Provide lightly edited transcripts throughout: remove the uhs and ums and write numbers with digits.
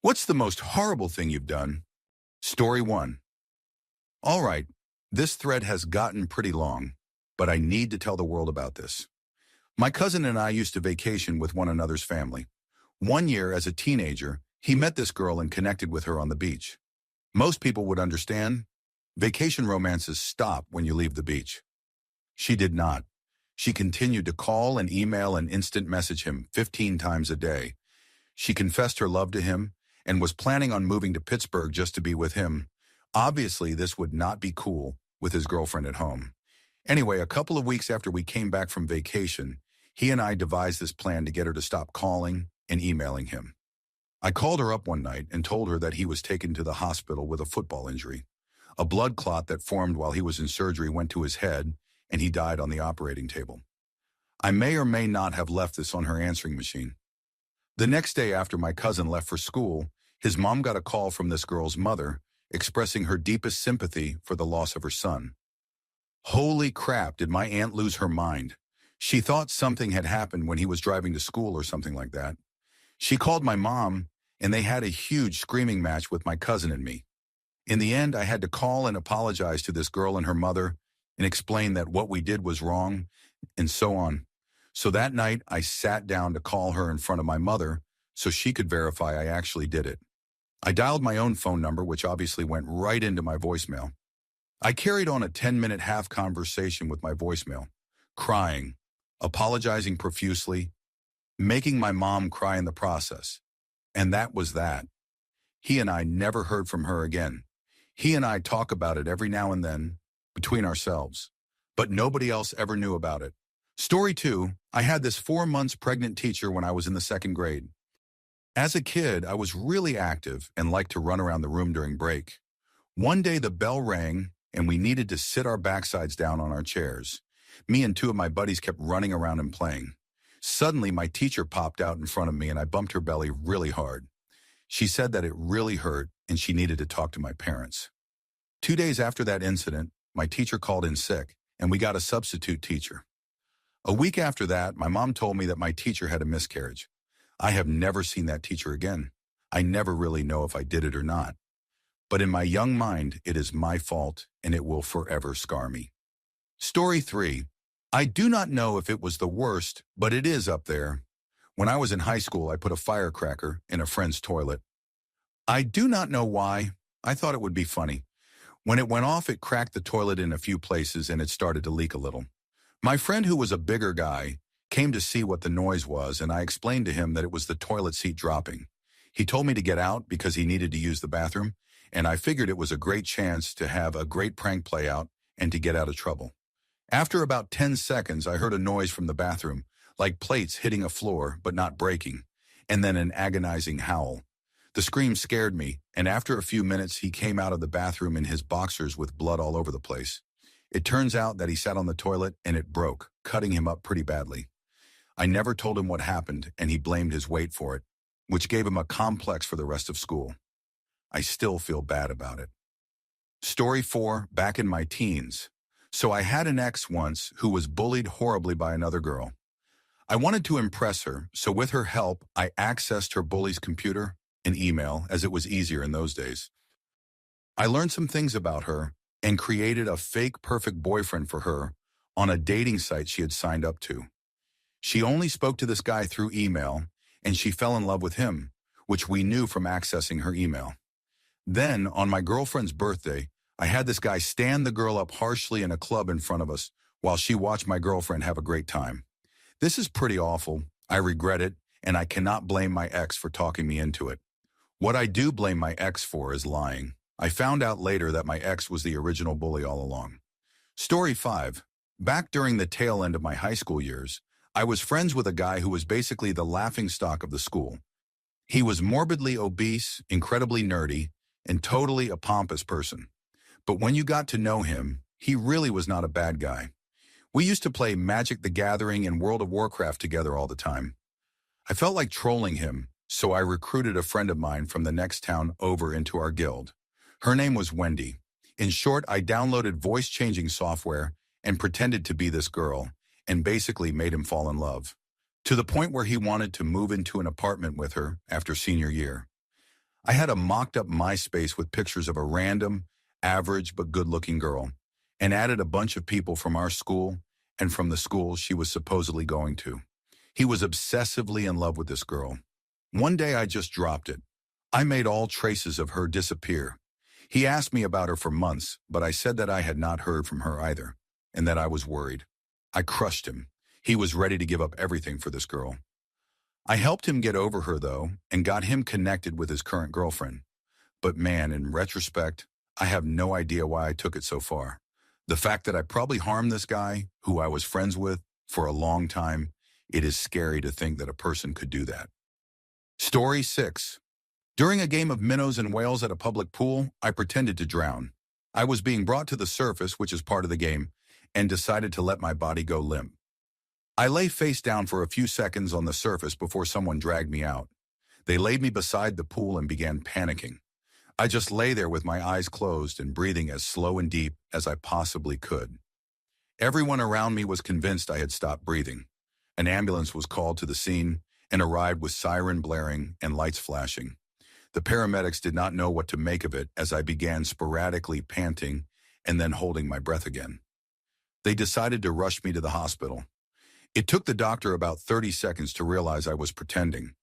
What's the most horrible thing you've done? Story 1. All right, this thread has gotten pretty long, but I need to tell the world about this. My cousin and I used to vacation with one another's family. One year, as a teenager, he met this girl and connected with her on the beach. Most people would understand. Vacation romances stop when you leave the beach. She did not. She continued to call and email and instant message him 15 times a day. She confessed her love to him and was planning on moving to Pittsburgh just to be with him. Obviously, this would not be cool with his girlfriend at home. Anyway, a couple of weeks after we came back from vacation, he and I devised this plan to get her to stop calling and emailing him. I called her up one night and told her that he was taken to the hospital with a football injury. A blood clot that formed while he was in surgery went to his head, and he died on the operating table. I may or may not have left this on her answering machine. The next day after my cousin left for school, his mom got a call from this girl's mother expressing her deepest sympathy for the loss of her son. Holy crap, did my aunt lose her mind. She thought something had happened when he was driving to school or something like that. She called my mom, and they had a huge screaming match with my cousin and me. In the end, I had to call and apologize to this girl and her mother and explain that what we did was wrong, and so on. So that night, I sat down to call her in front of my mother so she could verify I actually did it. I dialed my own phone number, which obviously went right into my voicemail. I carried on a 10-minute half conversation with my voicemail, crying, apologizing profusely, making my mom cry in the process. And that was that. He and I never heard from her again. He and I talk about it every now and then, between ourselves, but nobody else ever knew about it. Story 2, I had this 4 months pregnant teacher when I was in the 2nd grade. As a kid, I was really active and liked to run around the room during break. One day the bell rang and we needed to sit our backsides down on our chairs. Me and 2 of my buddies kept running around and playing. Suddenly my teacher popped out in front of me and I bumped her belly really hard. She said that it really hurt and she needed to talk to my parents. 2 days after that incident, my teacher called in sick and we got a substitute teacher. A week after that, my mom told me that my teacher had a miscarriage. I have never seen that teacher again. I never really know if I did it or not. But in my young mind, it is my fault and it will forever scar me. Story 3. I do not know if it was the worst, but it is up there. When I was in high school, I put a firecracker in a friend's toilet. I do not know why. I thought it would be funny. When it went off, it cracked the toilet in a few places and it started to leak a little. My friend, who was a bigger guy, came to see what the noise was, and I explained to him that it was the toilet seat dropping. He told me to get out because he needed to use the bathroom, and I figured it was a great chance to have a great prank play out and to get out of trouble. After about 10 seconds, I heard a noise from the bathroom, like plates hitting a floor but not breaking, and then an agonizing howl. The scream scared me, and after a few minutes, he came out of the bathroom in his boxers with blood all over the place. It turns out that he sat on the toilet and it broke, cutting him up pretty badly. I never told him what happened, and he blamed his weight for it, which gave him a complex for the rest of school. I still feel bad about it. Story 4, back in my teens. So I had an ex once who was bullied horribly by another girl. I wanted to impress her, so with her help, I accessed her bully's computer and email, as it was easier in those days. I learned some things about her and created a fake perfect boyfriend for her on a dating site she had signed up to. She only spoke to this guy through email, and she fell in love with him, which we knew from accessing her email. Then, on my girlfriend's birthday, I had this guy stand the girl up harshly in a club in front of us while she watched my girlfriend have a great time. This is pretty awful. I regret it, and I cannot blame my ex for talking me into it. What I do blame my ex for is lying. I found out later that my ex was the original bully all along. Story 5. Back during the tail end of my high school years, I was friends with a guy who was basically the laughingstock of the school. He was morbidly obese, incredibly nerdy, and totally a pompous person. But when you got to know him, he really was not a bad guy. We used to play Magic the Gathering and World of Warcraft together all the time. I felt like trolling him, so I recruited a friend of mine from the next town over into our guild. Her name was Wendy. In short, I downloaded voice-changing software and pretended to be this girl, and basically made him fall in love, to the point where he wanted to move into an apartment with her after senior year. I had a mocked-up MySpace with pictures of a random, average but good-looking girl, and added a bunch of people from our school and from the school she was supposedly going to. He was obsessively in love with this girl. One day I just dropped it. I made all traces of her disappear. He asked me about her for months, but I said that I had not heard from her either, and that I was worried. I crushed him. He was ready to give up everything for this girl. I helped him get over her, though, and got him connected with his current girlfriend. But man, in retrospect, I have no idea why I took it so far. The fact that I probably harmed this guy, who I was friends with, for a long time, it is scary to think that a person could do that. Story 6. During a game of minnows and whales at a public pool, I pretended to drown. I was being brought to the surface, which is part of the game, and decided to let my body go limp. I lay face down for a few seconds on the surface before someone dragged me out. They laid me beside the pool and began panicking. I just lay there with my eyes closed and breathing as slow and deep as I possibly could. Everyone around me was convinced I had stopped breathing. An ambulance was called to the scene and arrived with siren blaring and lights flashing. The paramedics did not know what to make of it as I began sporadically panting and then holding my breath again. They decided to rush me to the hospital. It took the doctor about 30 seconds to realize I was pretending.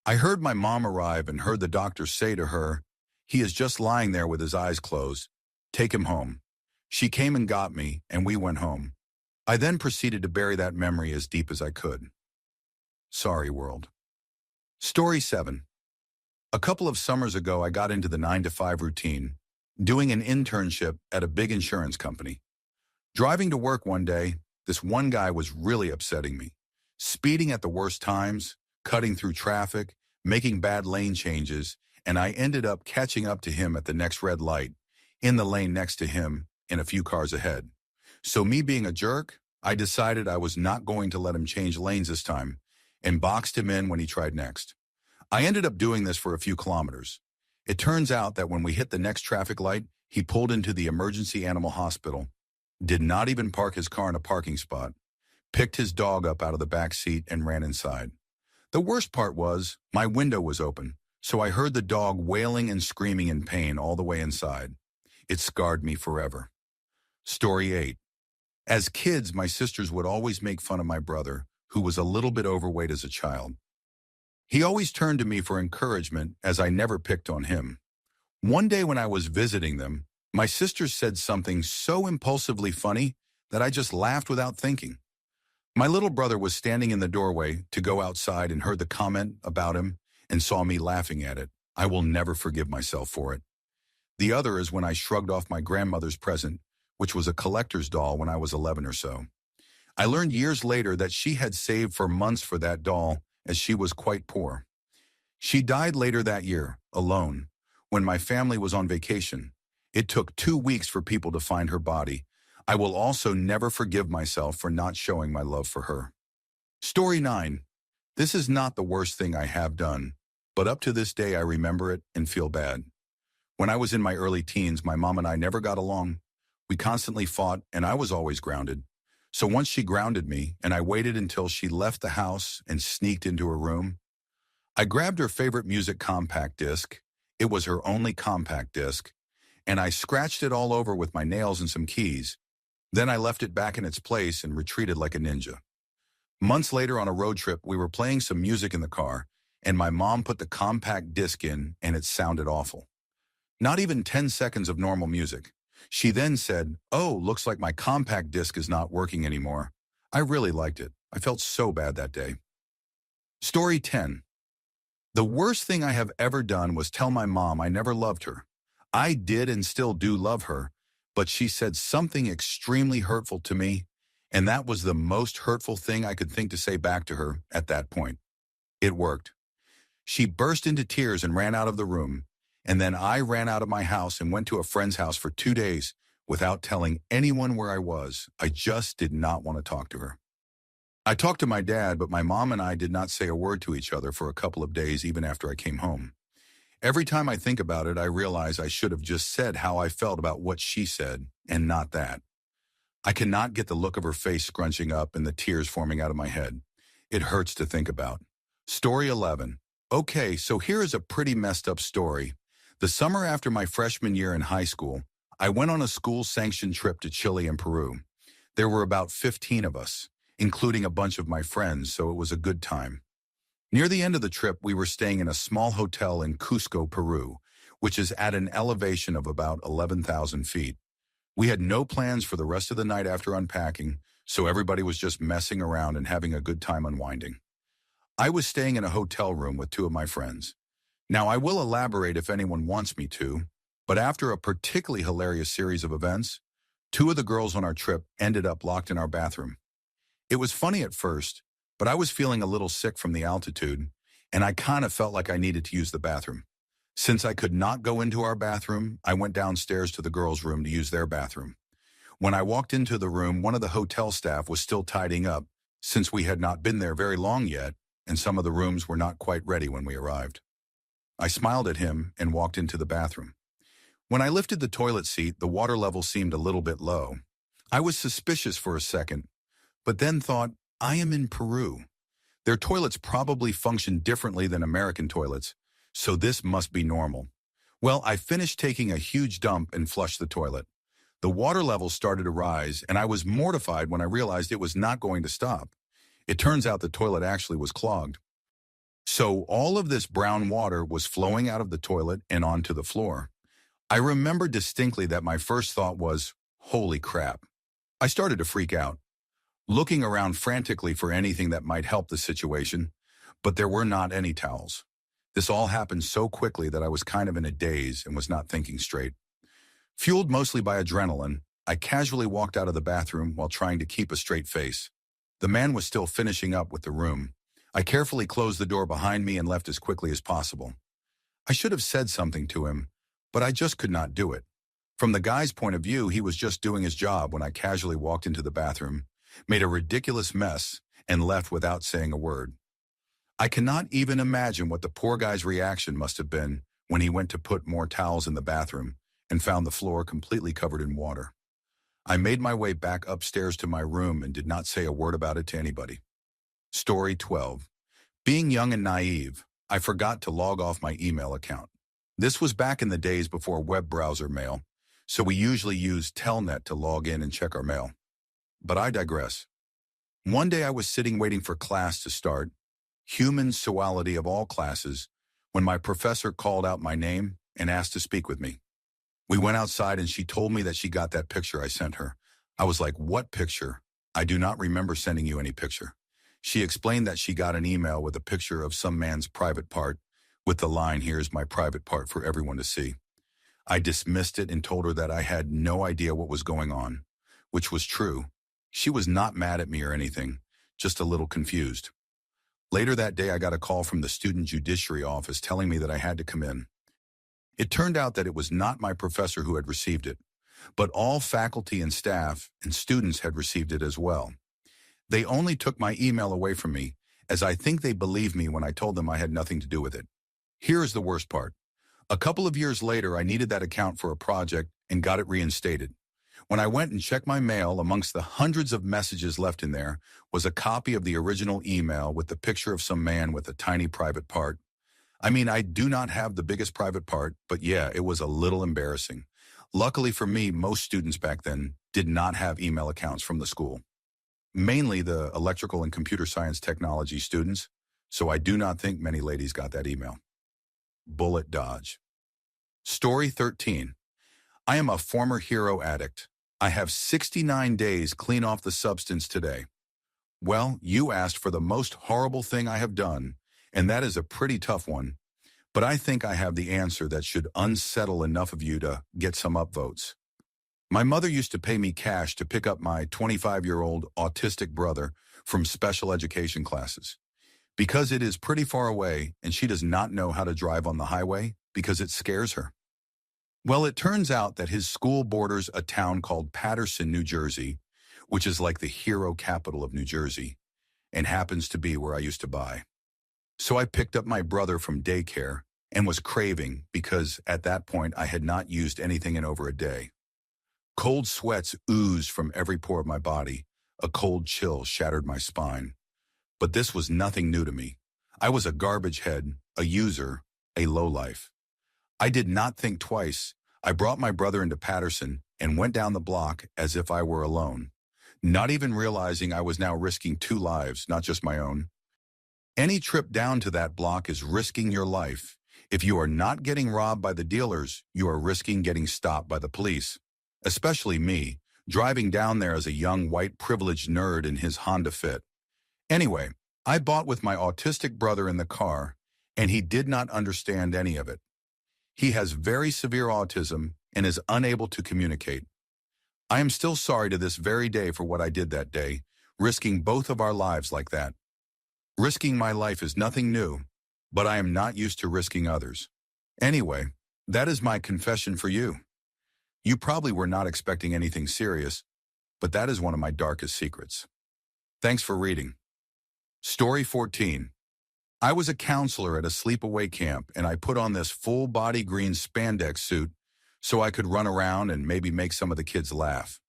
I heard my mom arrive and heard the doctor say to her, "He is just lying there with his eyes closed. Take him home." She came and got me, and we went home. I then proceeded to bury that memory as deep as I could. Sorry, world. Story 7. A couple of summers ago, I got into the 9-to-5 routine, doing an internship at a big insurance company. Driving to work one day, this one guy was really upsetting me. Speeding at the worst times, cutting through traffic, making bad lane changes, and I ended up catching up to him at the next red light, in the lane next to him, and a few cars ahead. So me being a jerk, I decided I was not going to let him change lanes this time, and boxed him in when he tried next. I ended up doing this for a few kilometers. It turns out that when we hit the next traffic light, he pulled into the emergency animal hospital, did not even park his car in a parking spot, picked his dog up out of the back seat and ran inside. The worst part was, my window was open, so I heard the dog wailing and screaming in pain all the way inside. It scarred me forever. Story 8. As kids, my sisters would always make fun of my brother, who was a little bit overweight as a child. He always turned to me for encouragement, as I never picked on him. One day when I was visiting them, my sisters said something so impulsively funny that I just laughed without thinking. My little brother was standing in the doorway to go outside and heard the comment about him and saw me laughing at it. I will never forgive myself for it. The other is when I shrugged off my grandmother's present, which was a collector's doll when I was 11 or so. I learned years later that she had saved for months for that doll, as she was quite poor. She died later that year, alone, when my family was on vacation. It took 2 weeks for people to find her body. I will also never forgive myself for not showing my love for her. Story 9. This is not the worst thing I have done, but up to this day I remember it and feel bad. When I was in my early teens, my mom and I never got along. We constantly fought, and I was always grounded. So once she grounded me, and I waited until she left the house and sneaked into her room. I grabbed her favorite music compact disc. It was her only compact disc, and I scratched it all over with my nails and some keys. Then I left it back in its place and retreated like a ninja. Months later on a road trip, we were playing some music in the car, and my mom put the compact disc in, and it sounded awful. Not even 10 seconds of normal music. She then said, "Oh, looks like my compact disc is not working anymore." I really liked it. I felt so bad that day. Story 10. The worst thing I have ever done was tell my mom I never loved her. I did and still do love her, but she said something extremely hurtful to me, and that was the most hurtful thing I could think to say back to her at that point. It worked. She burst into tears and ran out of the room, and then I ran out of my house and went to a friend's house for 2 days without telling anyone where I was. I just did not want to talk to her. I talked to my dad, but my mom and I did not say a word to each other for a couple of days even after I came home. Every time I think about it, I realize I should have just said how I felt about what she said, and not that. I cannot get the look of her face scrunching up and the tears forming out of my head. It hurts to think about. Story 11. Okay, so here is a pretty messed up story. The summer after my freshman year in high school, I went on a school-sanctioned trip to Chile and Peru. There were about 15 of us, including a bunch of my friends, so it was a good time. Near the end of the trip, we were staying in a small hotel in Cusco, Peru, which is at an elevation of about 11,000 feet. We had no plans for the rest of the night after unpacking, so everybody was just messing around and having a good time unwinding. I was staying in a hotel room with two of my friends. Now, I will elaborate if anyone wants me to, but after a particularly hilarious series of events, two of the girls on our trip ended up locked in our bathroom. It was funny at first, but I was feeling a little sick from the altitude, and I kind of felt like I needed to use the bathroom. Since I could not go into our bathroom, I went downstairs to the girls' room to use their bathroom. When I walked into the room, one of the hotel staff was still tidying up, since we had not been there very long yet, and some of the rooms were not quite ready when we arrived. I smiled at him and walked into the bathroom. When I lifted the toilet seat, the water level seemed a little bit low. I was suspicious for a second, but then thought, I am in Peru. Their toilets probably function differently than American toilets, so this must be normal. Well, I finished taking a huge dump and flushed the toilet. The water level started to rise, and I was mortified when I realized it was not going to stop. It turns out the toilet actually was clogged. So all of this brown water was flowing out of the toilet and onto the floor. I remember distinctly that my first thought was, holy crap. I started to freak out, looking around frantically for anything that might help the situation, but there were not any towels. This all happened so quickly that I was kind of in a daze and was not thinking straight. Fueled mostly by adrenaline, I casually walked out of the bathroom while trying to keep a straight face. The man was still finishing up with the room. I carefully closed the door behind me and left as quickly as possible. I should have said something to him, but I just could not do it. From the guy's point of view, he was just doing his job when I casually walked into the bathroom, made a ridiculous mess, and left without saying a word. I cannot even imagine what the poor guy's reaction must have been when he went to put more towels in the bathroom and found the floor completely covered in water. I made my way back upstairs to my room and did not say a word about it to anybody. Story 12. Being young and naive, I forgot to log off my email account. This was back in the days before web browser mail, so we usually used Telnet to log in and check our mail. But I digress. One day I was sitting waiting for class to start, human zoology of all classes, when my professor called out my name and asked to speak with me. We went outside and she told me that she got that picture I sent her. I was like, what picture? I do not remember sending you any picture. She explained that she got an email with a picture of some man's private part, with the line, here's my private part for everyone to see. I dismissed it and told her that I had no idea what was going on, which was true. She was not mad at me or anything, just a little confused. Later that day, I got a call from the student judiciary office telling me that I had to come in. It turned out that it was not my professor who had received it, but all faculty and staff and students had received it as well. They only took my email away from me, as I think they believed me when I told them I had nothing to do with it. Here is the worst part. A couple of years later, I needed that account for a project and got it reinstated. When I went and checked my mail, amongst the hundreds of messages left in there was a copy of the original email with the picture of some man with a tiny private part. I mean, I do not have the biggest private part, but yeah, it was a little embarrassing. Luckily for me, most students back then did not have email accounts from the school. Mainly the electrical and computer science technology students, so I do not think many ladies got that email. Bullet dodge. Story 13. I am a former hero addict. I have 69 days clean off the substance today. Well, you asked for the most horrible thing I have done, and that is a pretty tough one, but I think I have the answer that should unsettle enough of you to get some upvotes. My mother used to pay me cash to pick up my 25-year-old autistic brother from special education classes. Because it is pretty far away and she does not know how to drive on the highway because it scares her. Well, it turns out that his school borders a town called Paterson, New Jersey, which is like the hero capital of New Jersey, and happens to be where I used to buy. So I picked up my brother from daycare and was craving because at that point I had not used anything in over a day. Cold sweats oozed from every pore of my body. A cold chill shattered my spine. But this was nothing new to me. I was a garbage head, a user, a lowlife. I did not think twice. I brought my brother into Patterson and went down the block as if I were alone, not even realizing I was now risking two lives, not just my own. Any trip down to that block is risking your life. If you are not getting robbed by the dealers, you are risking getting stopped by the police. Especially me, driving down there as a young white privileged nerd in his Honda Fit. Anyway, I bought with my autistic brother in the car, and he did not understand any of it. He has very severe autism and is unable to communicate. I am still sorry to this very day for what I did that day, risking both of our lives like that. Risking my life is nothing new, but I am not used to risking others. Anyway, that is my confession for you. You probably were not expecting anything serious, but that is one of my darkest secrets. Thanks for reading. Story 14. I was a counselor at a sleepaway camp, and I put on this full-body green spandex suit so I could run around and maybe make some of the kids laugh.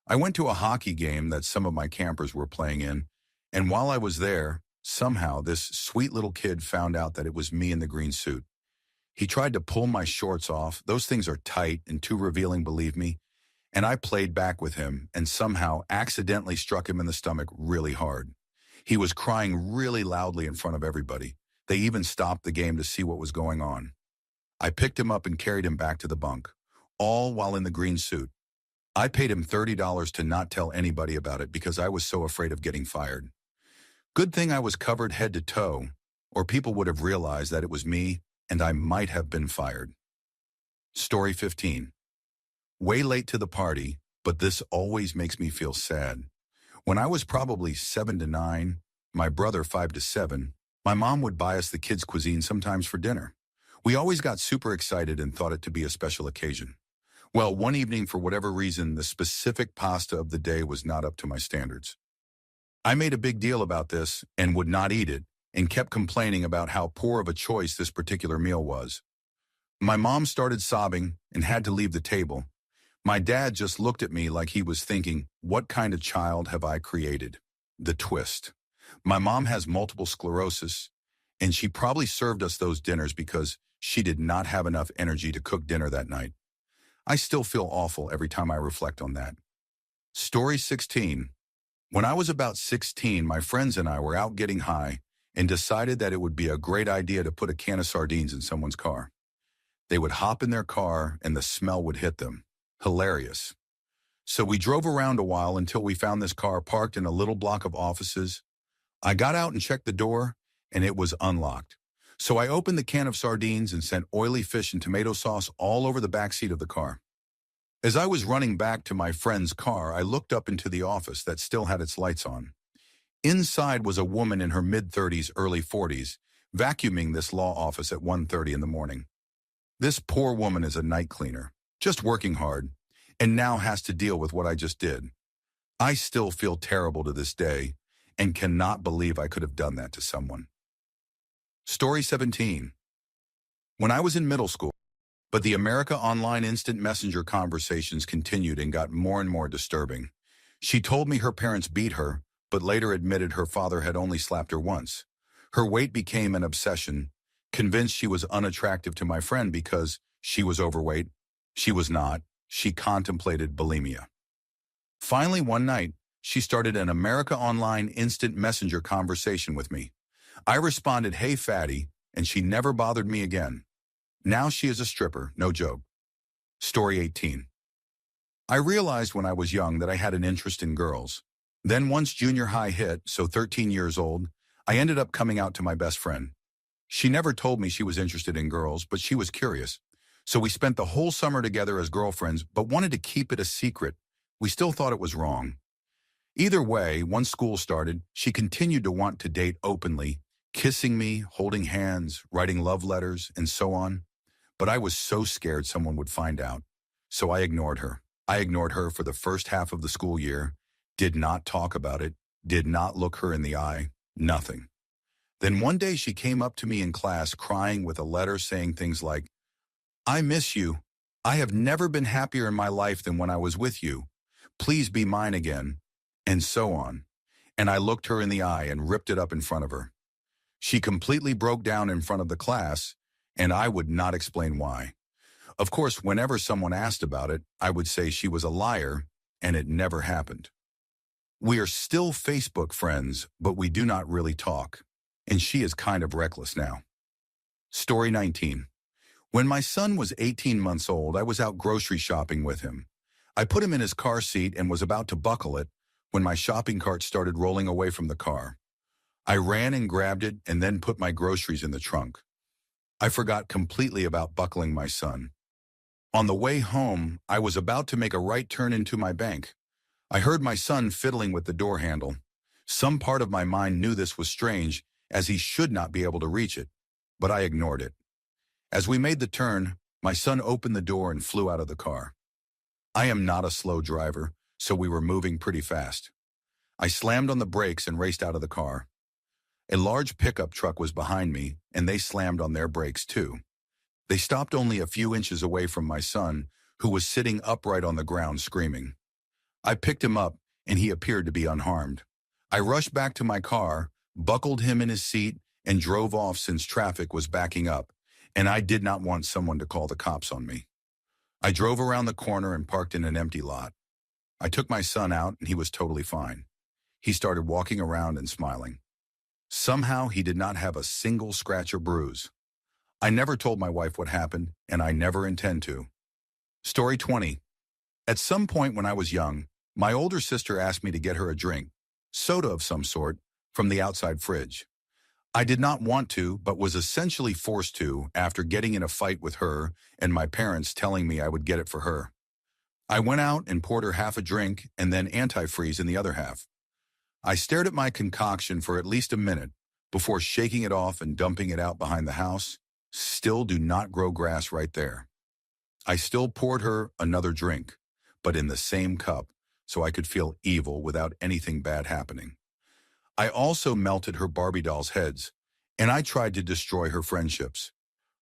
I went to a hockey game that some of my campers were playing in, and while I was there, somehow this sweet little kid found out that it was me in the green suit. He tried to pull my shorts off. Those things are tight and too revealing, believe me. And I played back with him and somehow accidentally struck him in the stomach really hard. He was crying really loudly in front of everybody. They even stopped the game to see what was going on. I picked him up and carried him back to the bunk, all while in the green suit. I paid him $30 to not tell anybody about it because I was so afraid of getting fired. Good thing I was covered head to toe, or people would have realized that it was me and I might have been fired. Story 15. Way late to the party, but this always makes me feel sad. When I was probably 7 to 9, my brother 5 to 7, my mom would buy us the kids' cuisine sometimes for dinner. We always got super excited and thought it to be a special occasion. Well, one evening, for whatever reason, the specific pasta of the day was not up to my standards. I made a big deal about this and would not eat it and kept complaining about how poor of a choice this particular meal was. My mom started sobbing and had to leave the table. My dad just looked at me like he was thinking, what kind of child have I created? The twist. My mom has multiple sclerosis, and she probably served us those dinners because she did not have enough energy to cook dinner that night. I still feel awful every time I reflect on that. Story 16. When I was about 16, my friends and I were out getting high and decided that it would be a great idea to put a can of sardines in someone's car. They would hop in their car and the smell would hit them. Hilarious. So we drove around a while until we found this car parked in a little block of offices. I got out and checked the door, and it was unlocked. So I opened the can of sardines and sent oily fish and tomato sauce all over the back seat of the car. As I was running back to my friend's car, I looked up into the office that still had its lights on. Inside was a woman in her mid-30s, early 40s, vacuuming this law office at 1:30 in the morning. This poor woman is a night cleaner, just working hard, and now has to deal with what I just did. I still feel terrible to this day and cannot believe I could have done that to someone. Story 17. When I was in middle school, but the America Online Instant Messenger conversations continued and got more and more disturbing. She told me her parents beat her, but later admitted her father had only slapped her once. Her weight became an obsession, convinced she was unattractive to my friend because she was overweight. She was not. She contemplated bulimia. Finally, one night, she started an America Online Instant Messenger conversation with me. I responded, "Hey, fatty," and she never bothered me again. Now she is a stripper, no joke. Story 18. I realized when I was young that I had an interest in girls. Then once junior high hit, so 13 years old, I ended up coming out to my best friend. She never told me she was interested in girls, but she was curious. So we spent the whole summer together as girlfriends, but wanted to keep it a secret. We still thought it was wrong. Either way, once school started, she continued to want to date openly, kissing me, holding hands, writing love letters, and so on. But I was so scared someone would find out. So I ignored her. I ignored her for the first half of the school year, did not talk about it, did not look her in the eye, nothing. Then one day she came up to me in class crying with a letter saying things like, "I miss you. I have never been happier in my life than when I was with you. Please be mine again," and so on. And I looked her in the eye and ripped it up in front of her. She completely broke down in front of the class, and I would not explain why. Of course, whenever someone asked about it, I would say she was a liar, and it never happened. We are still Facebook friends, but we do not really talk, and she is kind of reckless now. Story 19. When my son was 18 months old, I was out grocery shopping with him. I put him in his car seat and was about to buckle it when my shopping cart started rolling away from the car. I ran and grabbed it and then put my groceries in the trunk. I forgot completely about buckling my son. On the way home, I was about to make a right turn into my bank. I heard my son fiddling with the door handle. Some part of my mind knew this was strange, as he should not be able to reach it, but I ignored it. As we made the turn, my son opened the door and flew out of the car. I am not a slow driver, so we were moving pretty fast. I slammed on the brakes and raced out of the car. A large pickup truck was behind me, and they slammed on their brakes too. They stopped only a few inches away from my son, who was sitting upright on the ground screaming. I picked him up, and he appeared to be unharmed. I rushed back to my car, buckled him in his seat, and drove off since traffic was backing up, and I did not want someone to call the cops on me. I drove around the corner and parked in an empty lot. I took my son out, and he was totally fine. He started walking around and smiling. Somehow, he did not have a single scratch or bruise. I never told my wife what happened, and I never intend to. Story 20. At some point when I was young, my older sister asked me to get her a drink, soda of some sort, from the outside fridge. I did not want to, but was essentially forced to after getting in a fight with her and my parents telling me I would get it for her. I went out and poured her half a drink and then antifreeze in the other half. I stared at my concoction for at least a minute before shaking it off and dumping it out behind the house. Still do not grow grass right there. I still poured her another drink, but in the same cup, so I could feel evil without anything bad happening. I also melted her Barbie dolls' heads, and I tried to destroy her friendships.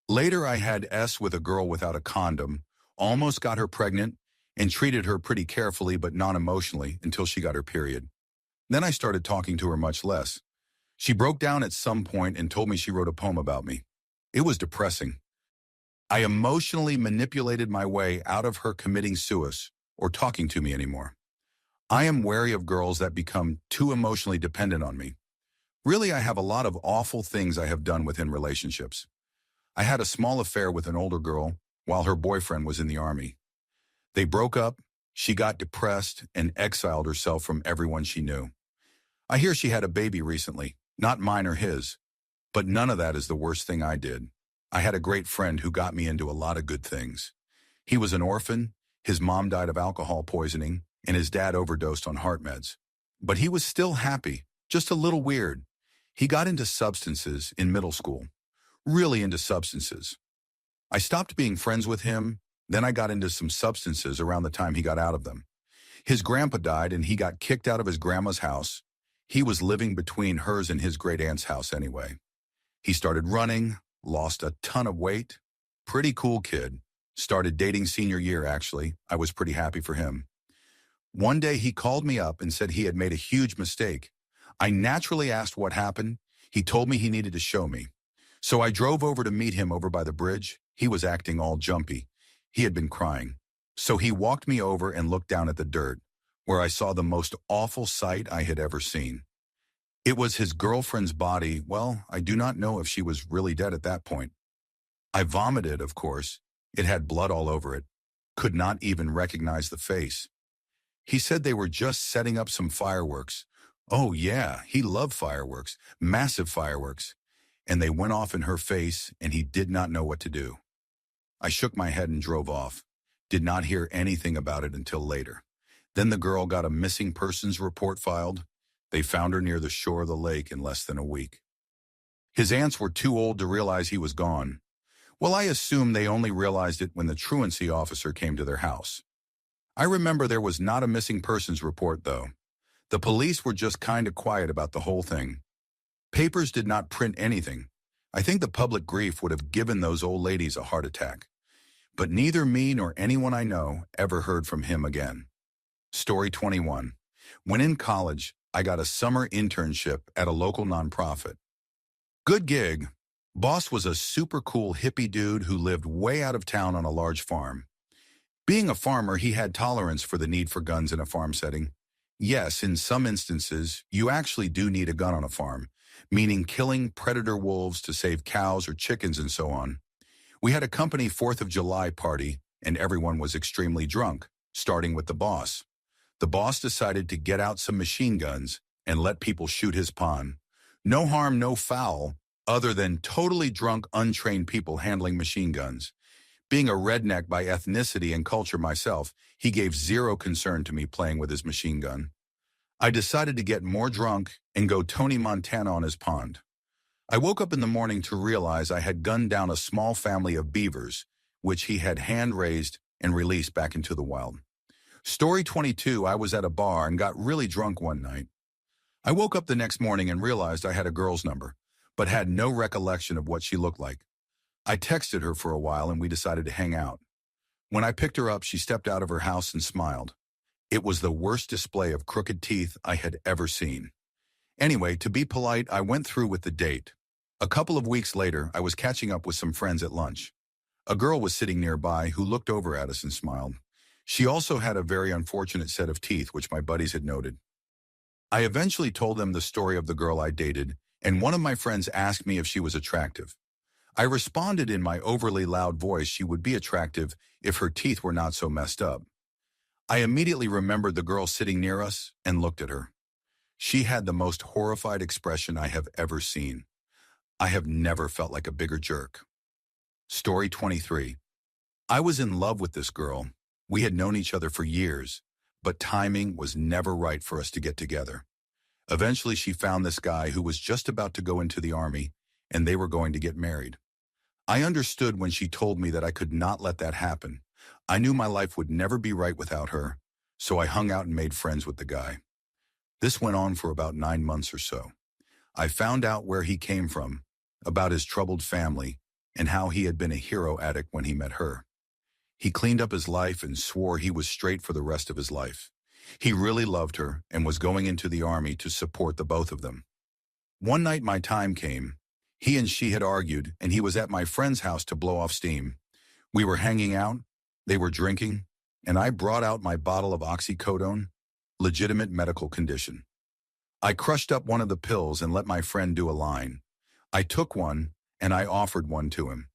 Later, I had S with a girl without a condom, almost got her pregnant, and treated her pretty carefully but non-emotionally until she got her period. Then I started talking to her much less. She broke down at some point and told me she wrote a poem about me. It was depressing. I emotionally manipulated my way out of her committing suicide or talking to me anymore. I am wary of girls that become too emotionally dependent on me. Really, I have a lot of awful things I have done within relationships. I had a small affair with an older girl while her boyfriend was in the army. They broke up, she got depressed, and exiled herself from everyone she knew. I hear she had a baby recently, not mine or his, but none of that is the worst thing I did. I had a great friend who got me into a lot of good things. He was an orphan, his mom died of alcohol poisoning, and his dad overdosed on heart meds. But he was still happy, just a little weird. He got into substances in middle school, really into substances. I stopped being friends with him, then I got into some substances around the time he got out of them. His grandpa died and he got kicked out of his grandma's house. He was living between hers and his great aunt's house anyway. He started running, lost a ton of weight. Pretty cool kid. Started dating senior year, actually. I was pretty happy for him. One day he called me up and said he had made a huge mistake. I naturally asked what happened. He told me he needed to show me. So I drove over to meet him over by the bridge. He was acting all jumpy. He had been crying. So he walked me over and looked down at the dirt, where I saw the most awful sight I had ever seen. It was his girlfriend's body. Well, I do not know if she was really dead at that point. I vomited, of course. It had blood all over it. Could not even recognize the face. He said they were just setting up some fireworks. Oh yeah, he loved fireworks, massive fireworks. And they went off in her face and he did not know what to do. I shook my head and drove off. Did not hear anything about it until later. Then the girl got a missing persons report filed. They found her near the shore of the lake in less than a week. His aunts were too old to realize he was gone. Well, I assume they only realized it when the truancy officer came to their house. I remember there was not a missing persons report, though. The police were just kind of quiet about the whole thing. Papers did not print anything. I think the public grief would have given those old ladies a heart attack. But neither me nor anyone I know ever heard from him again. Story 21. When in college, I got a summer internship at a local nonprofit. Good gig. Boss was a super cool hippie dude who lived way out of town on a large farm. Being a farmer, he had tolerance for the need for guns in a farm setting. Yes, in some instances, you actually do need a gun on a farm, meaning killing predator wolves to save cows or chickens and so on. We had a company 4th of July party, and everyone was extremely drunk, starting with the boss. The boss decided to get out some machine guns and let people shoot his pawn. No harm, no foul, other than totally drunk, untrained people handling machine guns. Being a redneck by ethnicity and culture myself, he gave zero concern to me playing with his machine gun. I decided to get more drunk and go Tony Montana on his pond. I woke up in the morning to realize I had gunned down a small family of beavers, which he had hand-raised and released back into the wild. Story 22, I was at a bar and got really drunk one night. I woke up the next morning and realized I had a girl's number, but had no recollection of what she looked like. I texted her for a while and we decided to hang out. When I picked her up, she stepped out of her house and smiled. It was the worst display of crooked teeth I had ever seen. Anyway, to be polite, I went through with the date. A couple of weeks later, I was catching up with some friends at lunch. A girl was sitting nearby who looked over at us and smiled. She also had a very unfortunate set of teeth, which my buddies had noted. I eventually told them the story of the girl I dated, and one of my friends asked me if she was attractive. I responded in my overly loud voice she would be attractive if her teeth were not so messed up. I immediately remembered the girl sitting near us and looked at her. She had the most horrified expression I have ever seen. I have never felt like a bigger jerk. Story 23. I was in love with this girl. We had known each other for years, but timing was never right for us to get together. Eventually, she found this guy who was just about to go into the army, and they were going to get married. I understood when she told me that I could not let that happen. I knew my life would never be right without her, so I hung out and made friends with the guy. This went on for about 9 months or so. I found out where he came from, about his troubled family, and how he had been a hero addict when he met her. He cleaned up his life and swore he was straight for the rest of his life. He really loved her and was going into the army to support the both of them. One night my time came. He and she had argued, and he was at my friend's house to blow off steam. We were hanging out, they were drinking, and I brought out my bottle of oxycodone, legitimate medical condition. I crushed up one of the pills and let my friend do a line. I took one, and I offered one to him.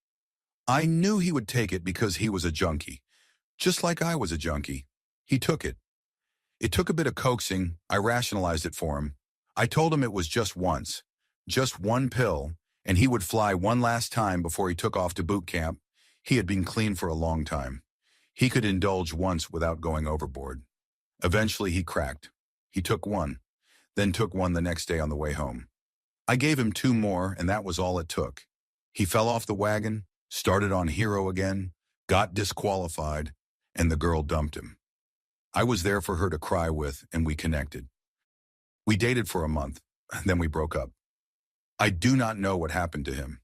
I knew he would take it because he was a junkie. Just like I was a junkie. He took it. It took a bit of coaxing. I rationalized it for him. I told him it was just once, just one pill, and he would fly one last time before he took off to boot camp. He had been clean for a long time. He could indulge once without going overboard. Eventually he cracked. He took one, then took one the next day on the way home. I gave him 2 more, and that was all it took. He fell off the wagon, started on hero again, got disqualified, and the girl dumped him. I was there for her to cry with, and we connected. We dated for a month, then we broke up. I do not know what happened to him.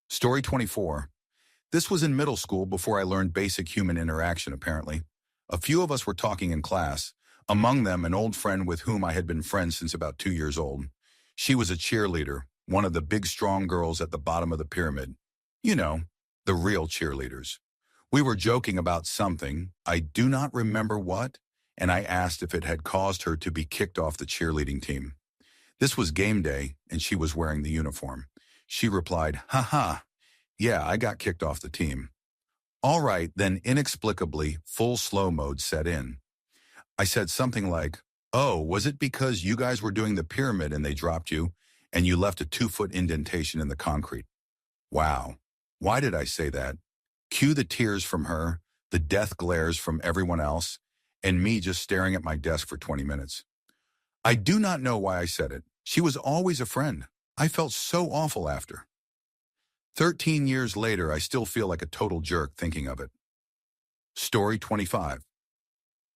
Story 24. This was in middle school before I learned basic human interaction, apparently. A few of us were talking in class, among them an old friend with whom I had been friends since about 2 years old. She was a cheerleader, one of the big strong girls at the bottom of the pyramid. You know, the real cheerleaders. We were joking about something, I do not remember what, and I asked if it had caused her to be kicked off the cheerleading team. This was game day, and she was wearing the uniform. She replied, "Ha, yeah, I got kicked off the team." All right, then inexplicably, full slow mode set in. I said something like, "Oh, was it because you guys were doing the pyramid and they dropped you, and you left a 2-foot indentation in the concrete?" Wow. Why did I say that? Cue the tears from her, the death glares from everyone else, and me just staring at my desk for 20 minutes. I do not know why I said it. She was always a friend. I felt so awful after. 13 years later, I still feel like a total jerk thinking of it. Story 25.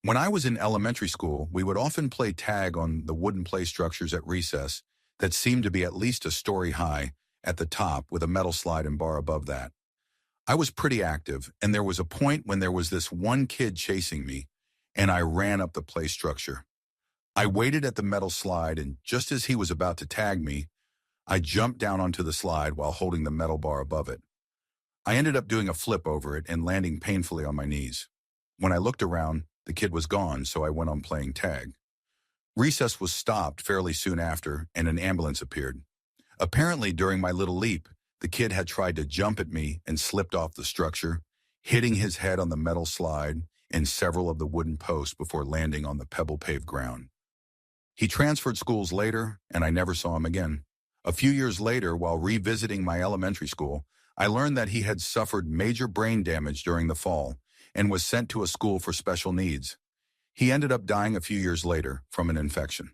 When I was in elementary school, we would often play tag on the wooden play structures at recess that seemed to be at least a story high at the top with a metal slide and bar above that. I was pretty active, and there was a point when there was this one kid chasing me, and I ran up the play structure. I waited at the metal slide, and just as he was about to tag me, I jumped down onto the slide while holding the metal bar above it. I ended up doing a flip over it and landing painfully on my knees. When I looked around, the kid was gone, so I went on playing tag. Recess was stopped fairly soon after, and an ambulance appeared. Apparently, during my little leap, the kid had tried to jump at me and slipped off the structure, hitting his head on the metal slide and several of the wooden posts before landing on the pebble-paved ground. He transferred schools later, and I never saw him again. A few years later, while revisiting my elementary school, I learned that he had suffered major brain damage during the fall and was sent to a school for special needs. He ended up dying a few years later from an infection.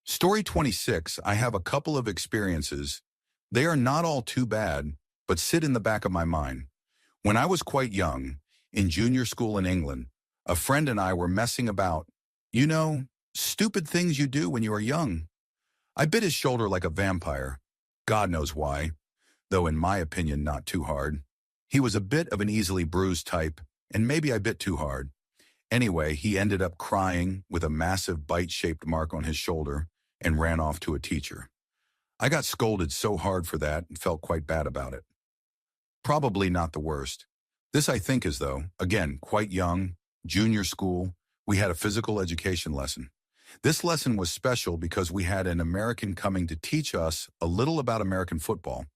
Story 26, I have a couple of experiences. They are not all too bad, but sit in the back of my mind. When I was quite young, in junior school in England, a friend and I were messing about, you know, stupid things you do when you are young. I bit his shoulder like a vampire. God knows why, though in my opinion not too hard. He was a bit of an easily bruised type, and maybe I bit too hard. Anyway, he ended up crying with a massive bite-shaped mark on his shoulder and ran off to a teacher. I got scolded so hard for that and felt quite bad about it. Probably not the worst. This I think is, though, again, quite young, junior school, we had a physical education lesson. This lesson was special because we had an American coming to teach us a little about American football.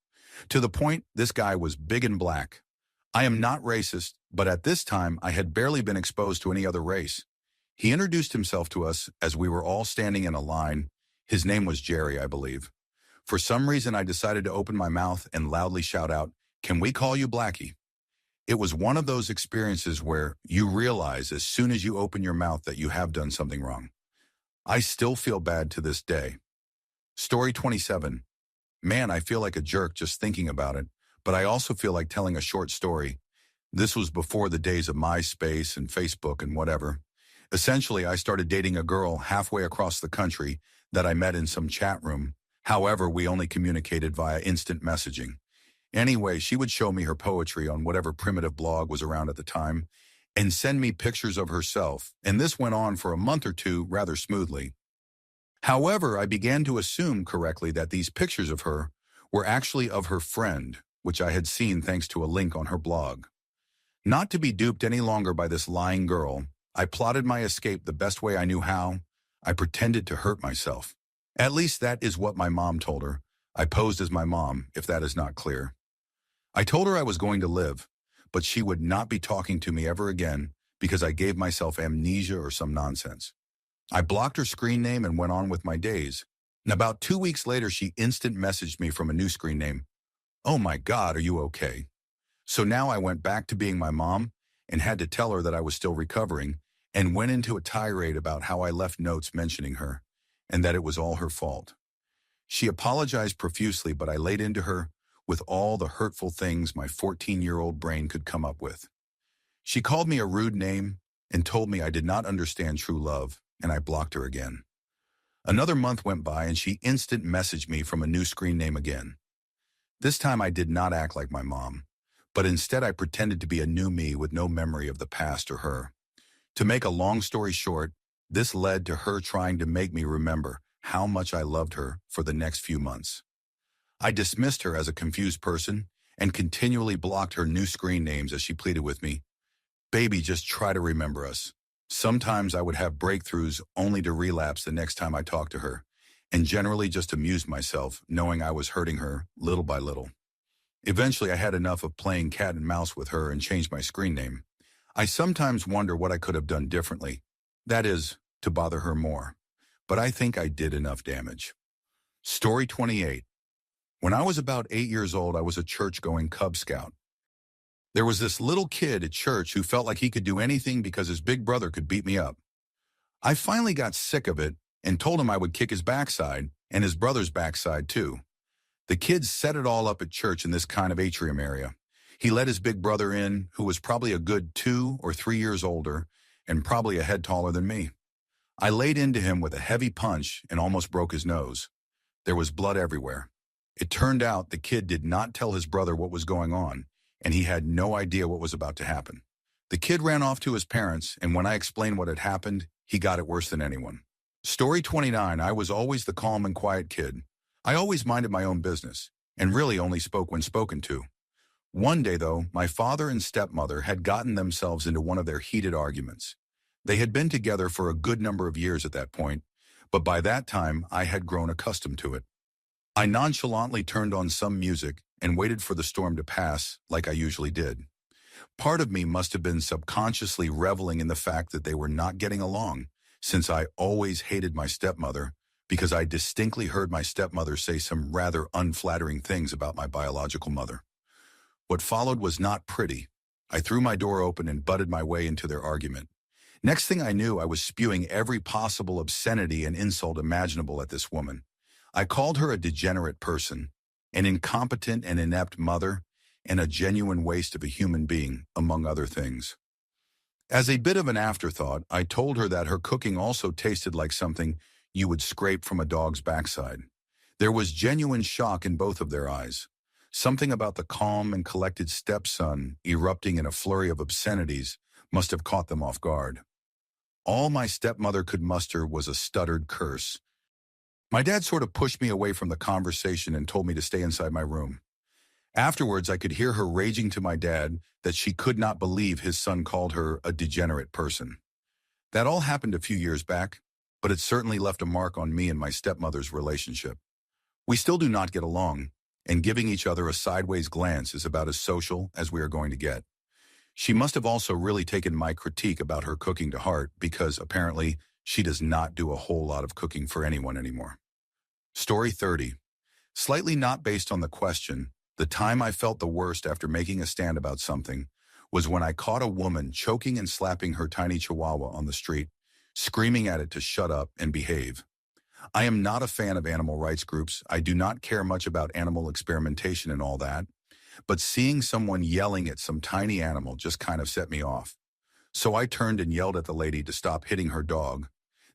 To the point, this guy was big and black. I am not racist, but at this time I had barely been exposed to any other race. He introduced himself to us as we were all standing in a line. His name was Jerry, I believe. For some reason, I decided to open my mouth and loudly shout out, "Can we call you Blackie?" It was one of those experiences where you realize as soon as you open your mouth that you have done something wrong. I still feel bad to this day. Story 27. Man, I feel like a jerk just thinking about it, but I also feel like telling a short story. This was before the days of MySpace and Facebook and whatever. Essentially, I started dating a girl halfway across the country that I met in some chat room. However, we only communicated via instant messaging. Anyway, she would show me her poetry on whatever primitive blog was around at the time and send me pictures of herself, and this went on for a month or two rather smoothly. However, I began to assume correctly that these pictures of her were actually of her friend, which I had seen thanks to a link on her blog. Not to be duped any longer by this lying girl, I plotted my escape the best way I knew how. I pretended to hurt myself. At least that is what my mom told her. I posed as my mom, if that is not clear. I told her I was going to live, but she would not be talking to me ever again because I gave myself amnesia or some nonsense. I blocked her screen name and went on with my days. And about 2 weeks later, she instant messaged me from a new screen name. "Oh my God, are you okay?" So now I went back to being my mom and had to tell her that I was still recovering and went into a tirade about how I left notes mentioning her and that it was all her fault. She apologized profusely, but I laid into her with all the hurtful things my 14-year-old brain could come up with. She called me a rude name and told me I did not understand true love, and I blocked her again. Another month went by and she instant messaged me from a new screen name again. This time I did not act like my mom, but instead I pretended to be a new me with no memory of the past or her. To make a long story short, this led to her trying to make me remember how much I loved her for the next few months. I dismissed her as a confused person and continually blocked her new screen names as she pleaded with me, "Baby, just try to remember us." Sometimes I would have breakthroughs only to relapse the next time I talked to her, and generally just amused myself knowing I was hurting her little by little. Eventually I had enough of playing cat and mouse with her and changed my screen name. I sometimes wonder what I could have done differently. That is, to bother her more. But I think I did enough damage. Story 28. When I was about 8 years old, I was a church-going Cub Scout. There was this little kid at church who felt like he could do anything because his big brother could beat me up. I finally got sick of it and told him I would kick his backside and his brother's backside too. The kid set it all up at church in this kind of atrium area. He let his big brother in, who was probably a good 2 or 3 years older and probably a head taller than me. I laid into him with a heavy punch and almost broke his nose. There was blood everywhere. It turned out the kid did not tell his brother what was going on, and he had no idea what was about to happen. The kid ran off to his parents, and when I explained what had happened, he got it worse than anyone. Story 29. I was always the calm and quiet kid. I always minded my own business, and really only spoke when spoken to. One day, though, my father and stepmother had gotten themselves into one of their heated arguments. They had been together for a good number of years at that point, but by that time I had grown accustomed to it. I nonchalantly turned on some music and waited for the storm to pass like I usually did. Part of me must have been subconsciously reveling in the fact that they were not getting along, since I always hated my stepmother because I distinctly heard my stepmother say some rather unflattering things about my biological mother. What followed was not pretty. I threw my door open and butted my way into their argument. Next thing I knew, I was spewing every possible obscenity and insult imaginable at this woman. I called her a degenerate person, an incompetent and inept mother, and a genuine waste of a human being, among other things. As a bit of an afterthought, I told her that her cooking also tasted like something you would scrape from a dog's backside. There was genuine shock in both of their eyes. Something about the calm and collected stepson erupting in a flurry of obscenities must have caught them off guard. All my stepmother could muster was a stuttered curse. My dad sort of pushed me away from the conversation and told me to stay inside my room. Afterwards, I could hear her raging to my dad that she could not believe his son called her a degenerate person. That all happened a few years back, but it certainly left a mark on me and my stepmother's relationship. We still do not get along, and giving each other a sideways glance is about as social as we are going to get. She must have also really taken my critique about her cooking to heart because apparently she does not do a whole lot of cooking for anyone anymore. Story 30. Slightly not based on the question, the time I felt the worst after making a stand about something was when I caught a woman choking and slapping her tiny chihuahua on the street, screaming at it to shut up and behave. I am not a fan of animal rights groups. I do not care much about animal experimentation and all that, but seeing someone yelling at some tiny animal just kind of set me off. So I turned and yelled at the lady to stop hitting her dog,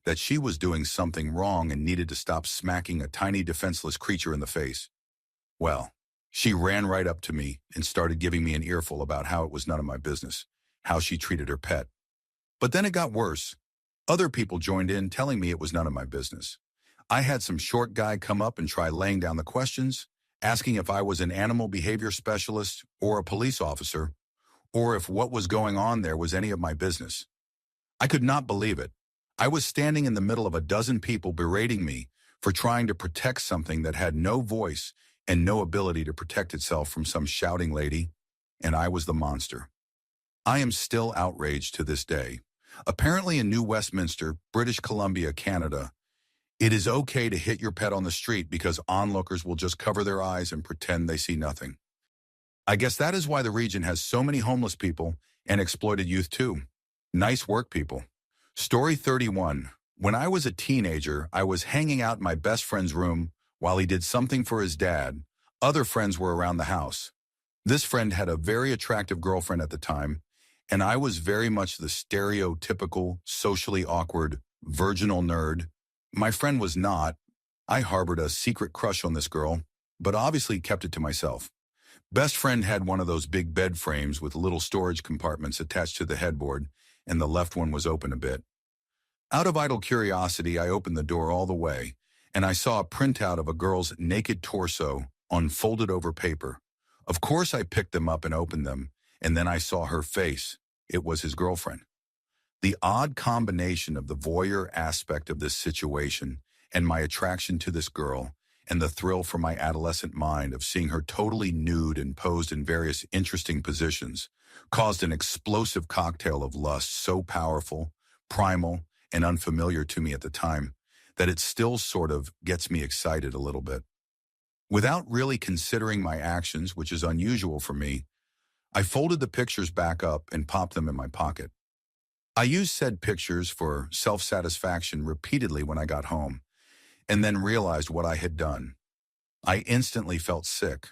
that she was doing something wrong and needed to stop smacking a tiny defenseless creature in the face. Well, she ran right up to me and started giving me an earful about how it was none of my business, how she treated her pet. But then it got worse. Other people joined in telling me it was none of my business. I had some short guy come up and try laying down the questions, asking if I was an animal behavior specialist or a police officer, or if what was going on there was any of my business. I could not believe it. I was standing in the middle of a dozen people berating me for trying to protect something that had no voice and no ability to protect itself from some shouting lady, and I was the monster. I am still outraged to this day. Apparently in New Westminster, British Columbia, Canada, it is okay to hit your pet on the street because onlookers will just cover their eyes and pretend they see nothing. I guess that is why the region has so many homeless people and exploited youth too. Nice work, people. Story 31. When I was a teenager, I was hanging out in my best friend's room while he did something for his dad. Other friends were around the house. This friend had a very attractive girlfriend at the time, and I was very much the stereotypical, socially awkward, virginal nerd. My friend was not. I harbored a secret crush on this girl, but obviously kept it to myself. Best friend had one of those big bed frames with little storage compartments attached to the headboard, and the left one was open a bit. Out of idle curiosity, I opened the door all the way, and I saw a printout of a girl's naked torso on folded over paper. Of course, I picked them up and opened them, and then I saw her face. It was his girlfriend. The odd combination of the voyeur aspect of this situation and my attraction to this girl and the thrill from my adolescent mind of seeing her totally nude and posed in various interesting positions caused an explosive cocktail of lust so powerful, primal, and unfamiliar to me at the time that it still sort of gets me excited a little bit. Without really considering my actions, which is unusual for me, I folded the pictures back up and popped them in my pocket. I used said pictures for self-satisfaction repeatedly when I got home, and then realized what I had done. I instantly felt sick.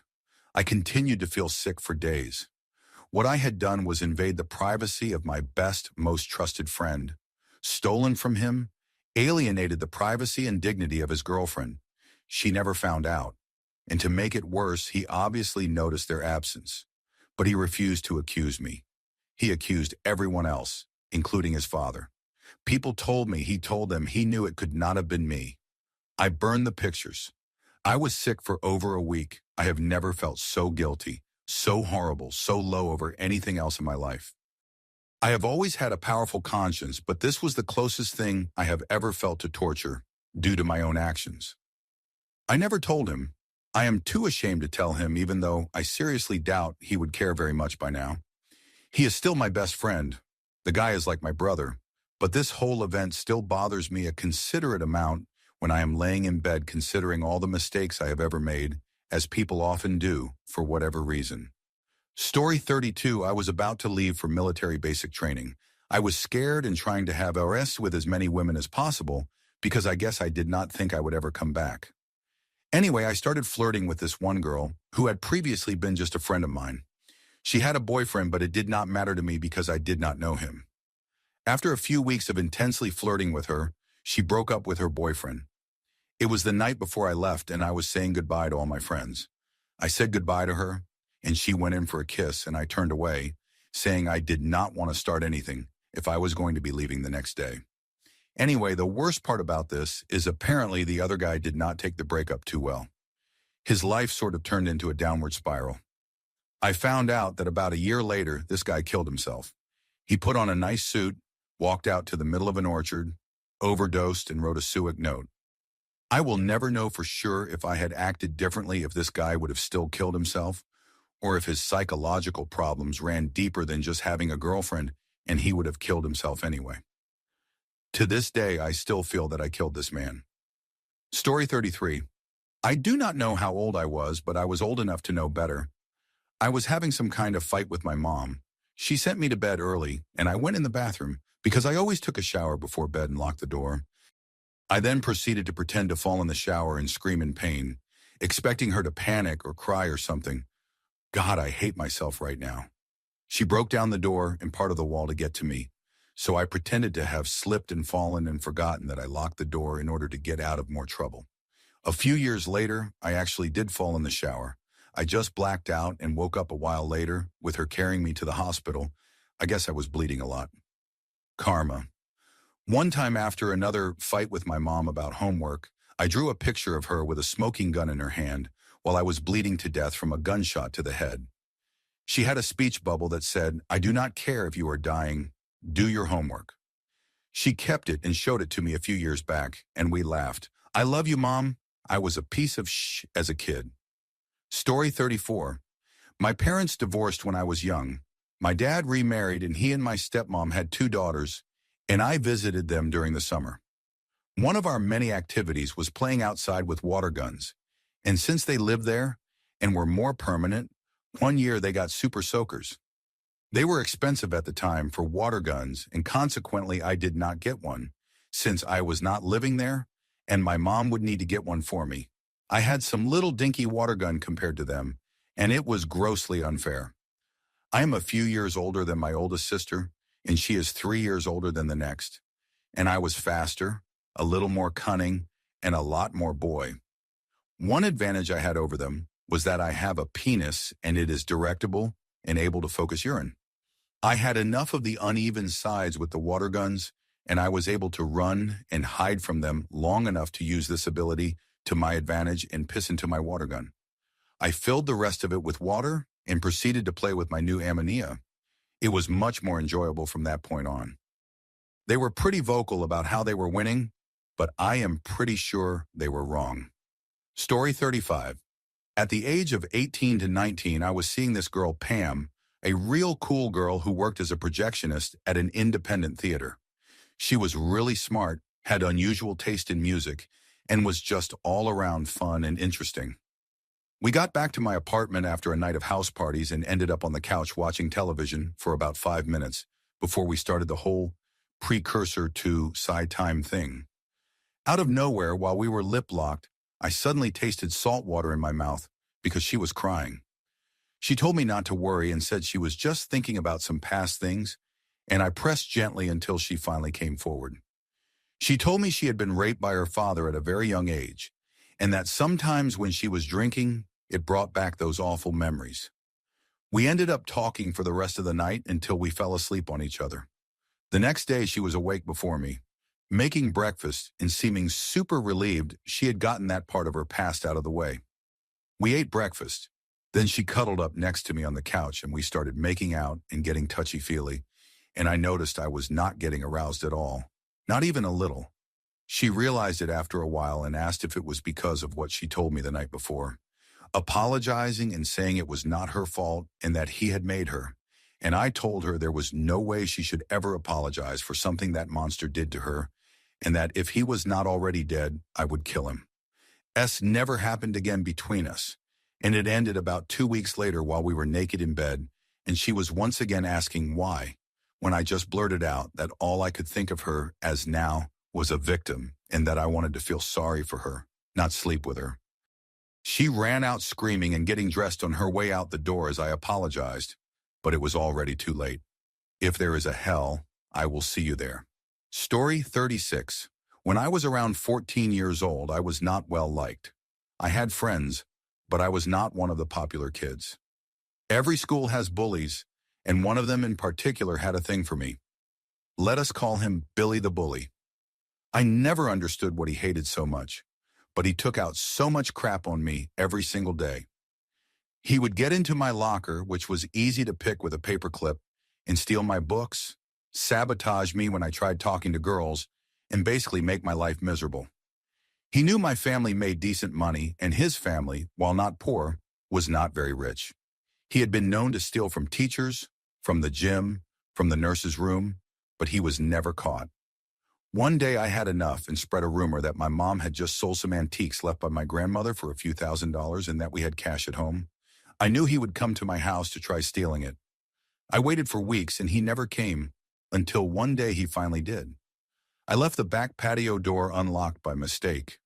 I continued to feel sick for days. What I had done was invade the privacy of my best, most trusted friend, stolen from him, alienated the privacy and dignity of his girlfriend. She never found out. And to make it worse, he obviously noticed their absence. But he refused to accuse me. He accused everyone else, including his father. People told me he told them he knew it could not have been me. I burned the pictures. I was sick for over a week. I have never felt so guilty, so horrible, so low over anything else in my life. I have always had a powerful conscience, but this was the closest thing I have ever felt to torture due to my own actions. I never told him. I am too ashamed to tell him, even though I seriously doubt he would care very much by now. He is still my best friend. The guy is like my brother. But this whole event still bothers me a considerate amount when I am laying in bed considering all the mistakes I have ever made, as people often do, for whatever reason. Story 32, I was about to leave for military basic training. I was scared and trying to have rest with as many women as possible because I guess I did not think I would ever come back. Anyway, I started flirting with this one girl who had previously been just a friend of mine. She had a boyfriend, but it did not matter to me because I did not know him. After a few weeks of intensely flirting with her, she broke up with her boyfriend. It was the night before I left and I was saying goodbye to all my friends. I said goodbye to her and she went in for a kiss and I turned away, saying I did not want to start anything if I was going to be leaving the next day. Anyway, the worst part about this is apparently the other guy did not take the breakup too well. His life sort of turned into a downward spiral. I found out that about a year later, this guy killed himself. He put on a nice suit, walked out to the middle of an orchard, overdosed, and wrote a suicide note. I will never know for sure if I had acted differently if this guy would have still killed himself, or if his psychological problems ran deeper than just having a girlfriend and he would have killed himself anyway. To this day, I still feel that I killed this man. Story 33. I do not know how old I was, but I was old enough to know better. I was having some kind of fight with my mom. She sent me to bed early, and I went in the bathroom because I always took a shower before bed and locked the door. I then proceeded to pretend to fall in the shower and scream in pain, expecting her to panic or cry or something. God, I hate myself right now. She broke down the door and part of the wall to get to me, so I pretended to have slipped and fallen and forgotten that I locked the door in order to get out of more trouble. A few years later, I actually did fall in the shower. I just blacked out and woke up a while later with her carrying me to the hospital. I guess I was bleeding a lot. Karma. One time after another fight with my mom about homework, I drew a picture of her with a smoking gun in her hand while I was bleeding to death from a gunshot to the head. She had a speech bubble that said, "I do not care if you are dying, do your homework." She kept it and showed it to me a few years back, and we laughed. I love you, Mom. I was a piece of shh as a kid. Story 34. My parents divorced when I was young. My dad remarried and he and my stepmom had 2 daughters, and I visited them during the summer. One of our many activities was playing outside with water guns, and since they lived there and were more permanent, one year they got super soakers. They were expensive at the time for water guns, and consequently I did not get one, since I was not living there, and my mom would need to get one for me. I had some little dinky water gun compared to them, and it was grossly unfair. I am a few years older than my oldest sister, and she is 3 years older than the next. And I was faster, a little more cunning, and a lot more boy. One advantage I had over them was that I have a penis and it is directable and able to focus urine. I had enough of the uneven sides with the water guns, and I was able to run and hide from them long enough to use this ability to my advantage and piss into my water gun. I filled the rest of it with water and proceeded to play with my new ammonia. It was much more enjoyable from that point on. They were pretty vocal about how they were winning, but I am pretty sure they were wrong. Story 35. At the age of 18 to 19, I was seeing this girl, Pam, a real cool girl who worked as a projectionist at an independent theater. She was really smart, had unusual taste in music, and was just all around fun and interesting. We got back to my apartment after a night of house parties and ended up on the couch watching television for about 5 minutes before we started the whole precursor to side time thing. Out of nowhere, while we were lip-locked, I suddenly tasted salt water in my mouth because she was crying. She told me not to worry and said she was just thinking about some past things, and I pressed gently until she finally came forward. She told me she had been raped by her father at a very young age, and that sometimes when she was drinking, it brought back those awful memories. We ended up talking for the rest of the night until we fell asleep on each other. The next day, she was awake before me. making breakfast and seeming super relieved she had gotten that part of her past out of the way. We ate breakfast. Then she cuddled up next to me on the couch and we started making out and getting touchy-feely, and I noticed I was not getting aroused at all, not even a little. She realized it after a while and asked if it was because of what she told me the night before, apologizing and saying it was not her fault and that he had made her. And I told her there was no way she should ever apologize for something that monster did to her, and that if he was not already dead, I would kill him. Never happened again between us, and it ended about 2 weeks later while we were naked in bed, and she was once again asking why, when I just blurted out that all I could think of her as now was a victim and that I wanted to feel sorry for her, not sleep with her. She ran out screaming and getting dressed on her way out the door as I apologized, but it was already too late. If there is a hell, I will see you there. Story 36. When I was around 14 years old, I was not well liked. I had friends, but I was not one of the popular kids. Every school has bullies, and one of them in particular had a thing for me. Let us call him Billy the Bully. I never understood what he hated so much, but he took out so much crap on me every single day. He would get into my locker, which was easy to pick with a paperclip, and steal my books, sabotage me when I tried talking to girls, and basically make my life miserable. He knew my family made decent money, and his family, while not poor, was not very rich. He had been known to steal from teachers, from the gym, from the nurse's room, but he was never caught. One day I had enough and spread a rumor that my mom had just sold some antiques left by my grandmother for a few $1,000s and that we had cash at home. I knew he would come to my house to try stealing it. I waited for weeks and he never came, until one day he finally did. I left the back patio door unlocked by mistake.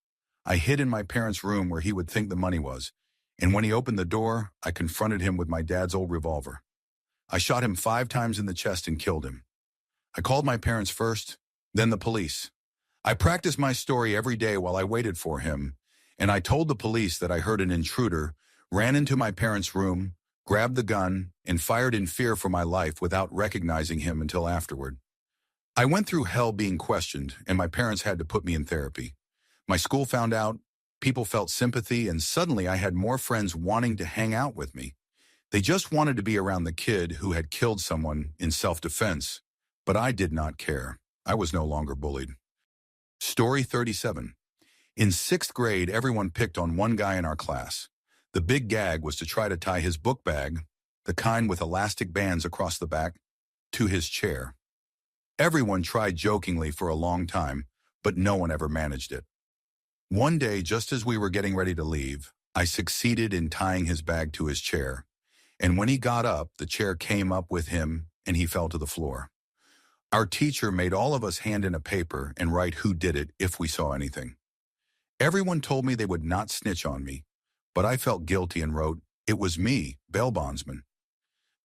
I hid in my parents' room where he would think the money was, and when he opened the door, I confronted him with my dad's old revolver. I shot him 5 times in the chest and killed him. I called my parents first, then the police. I practiced my story every day while I waited for him, and I told the police that I heard an intruder, ran into my parents' room, grabbed the gun, and fired in fear for my life without recognizing him until afterward. I went through hell being questioned, and my parents had to put me in therapy. My school found out, people felt sympathy, and suddenly I had more friends wanting to hang out with me. They just wanted to be around the kid who had killed someone in self-defense, but I did not care. I was no longer bullied. Story 37. In 6th grade, everyone picked on one guy in our class. The big gag was to try to tie his book bag, the kind with elastic bands across the back, to his chair. Everyone tried jokingly for a long time, but no one ever managed it. One day, just as we were getting ready to leave, I succeeded in tying his bag to his chair, and when he got up, the chair came up with him and he fell to the floor. Our teacher made all of us hand in a paper and write who did it if we saw anything. Everyone told me they would not snitch on me, but I felt guilty and wrote, "It was me, bail bondsman."